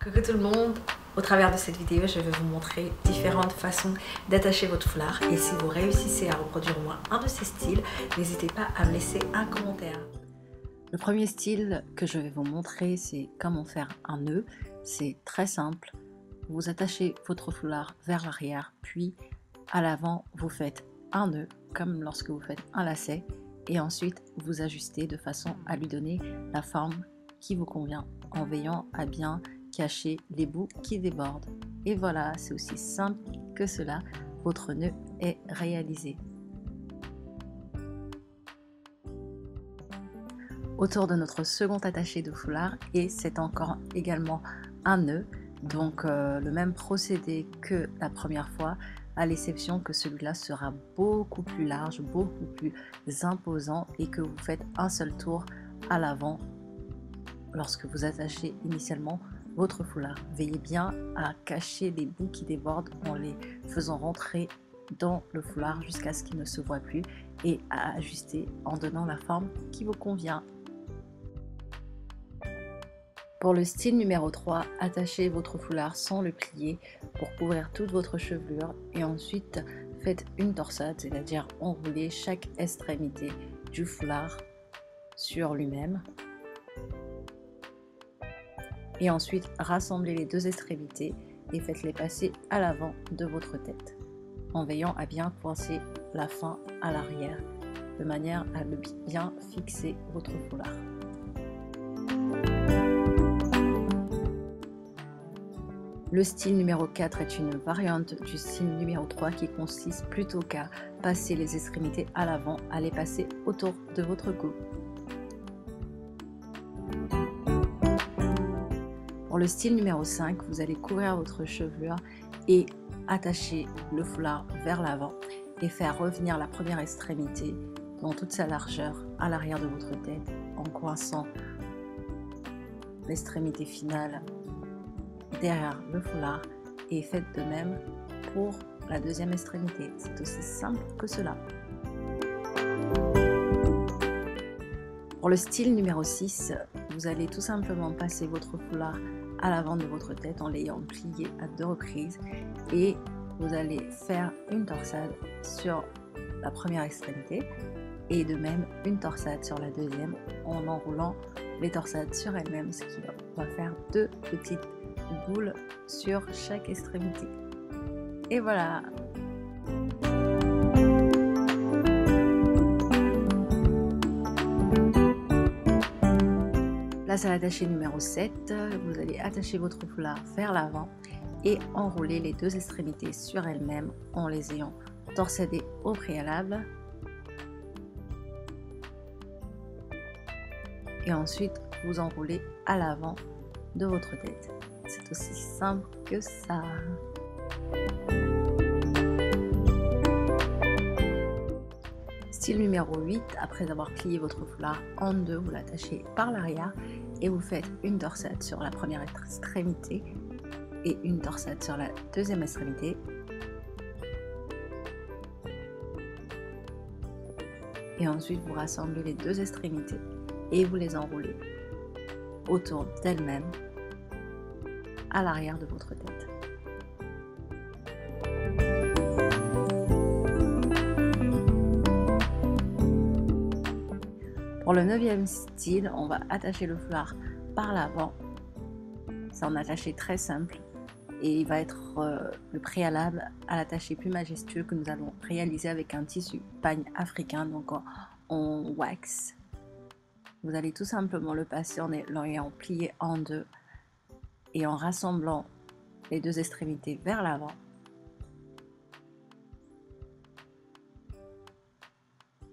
Coucou tout le monde, au travers de cette vidéo je vais vous montrer différentes façons d'attacher votre foulard et si vous réussissez à reproduire au moins un de ces styles, n'hésitez pas à me laisser un commentaire. Le premier style que je vais vous montrer, c'est comment faire un nœud. C'est très simple, vous attachez votre foulard vers l'arrière puis à l'avant vous faites un nœud comme lorsque vous faites un lacet et ensuite vous ajustez de façon à lui donner la forme qui vous convient en veillant à bien cacher les bouts qui débordent. Et voilà, c'est aussi simple que cela, votre nœud est réalisé. Autour de notre second attaché de foulard et c'est encore également un nœud, donc le même procédé que la première fois, à l'exception que celui-là sera beaucoup plus large, beaucoup plus imposant et que vous faites un seul tour à l'avant lorsque vous attachez initialement votre foulard. Veillez bien à cacher les bouts qui débordent en les faisant rentrer dans le foulard jusqu'à ce qu'il ne se voit plus et à ajuster en donnant la forme qui vous convient. Pour le style numéro 3, attachez votre foulard sans le plier pour couvrir toute votre chevelure et ensuite faites une torsade, c'est-à-dire enroulez chaque extrémité du foulard sur lui-même. Et ensuite rassemblez les deux extrémités et faites-les passer à l'avant de votre tête en veillant à bien coincer la fin à l'arrière de manière à bien fixer votre foulard. Le style numéro 4 est une variante du style numéro 3 qui consiste plutôt qu'à passer les extrémités à l'avant, à les passer autour de votre cou. Pour le style numéro 5, vous allez couvrir votre chevelure et attacher le foulard vers l'avant et faire revenir la première extrémité dans toute sa largeur à l'arrière de votre tête en coinçant l'extrémité finale derrière le foulard et faites de même pour la deuxième extrémité. C'est aussi simple que cela. Pour le style numéro 6, vous allez tout simplement passer votre foulard à l'avant de votre tête en l'ayant plié à 2 reprises et vous allez faire une torsade sur la première extrémité et de même une torsade sur la deuxième en enroulant les torsades sur elles-mêmes, ce qui va faire 2 petites boules sur chaque extrémité. Et voilà! Place à l'attaché numéro 7, vous allez attacher votre foulard vers l'avant et enrouler les 2 extrémités sur elles-mêmes en les ayant torsadées au préalable. Et ensuite, vous enroulez à l'avant de votre tête. C'est aussi simple que ça. Style numéro 8, après avoir plié votre foulard en deux, vous l'attachez par l'arrière et vous faites une torsade sur la première extrémité et une torsade sur la deuxième extrémité. Et ensuite vous rassemblez les 2 extrémités et vous les enroulez autour d'elles-mêmes à l'arrière de votre tête. Pour le 9e style, on va attacher le foulard par l'avant. C'est un attaché très simple et il va être le préalable à l'attaché plus majestueux que nous allons réaliser avec un tissu pagne africain, donc en wax. Vous allez tout simplement le passer en l'ayant plié en 2 et en rassemblant les 2 extrémités vers l'avant.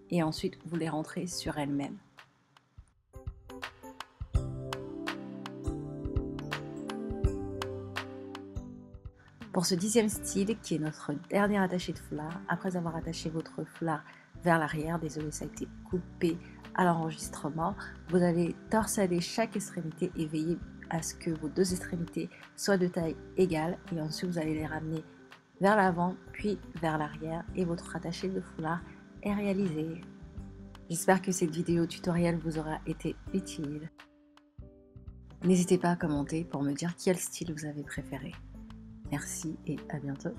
Et ensuite vous les rentrez sur elles-mêmes. Pour ce 10e style, qui est notre dernier attaché de foulard, après avoir attaché votre foulard vers l'arrière, désolé ça a été coupé à l'enregistrement, vous allez torsader chaque extrémité et veiller à ce que vos 2 extrémités soient de taille égale et ensuite vous allez les ramener vers l'avant puis vers l'arrière et votre attaché de foulard est réalisé. J'espère que cette vidéo tutoriel vous aura été utile. N'hésitez pas à commenter pour me dire quel style vous avez préféré. Merci et à bientôt.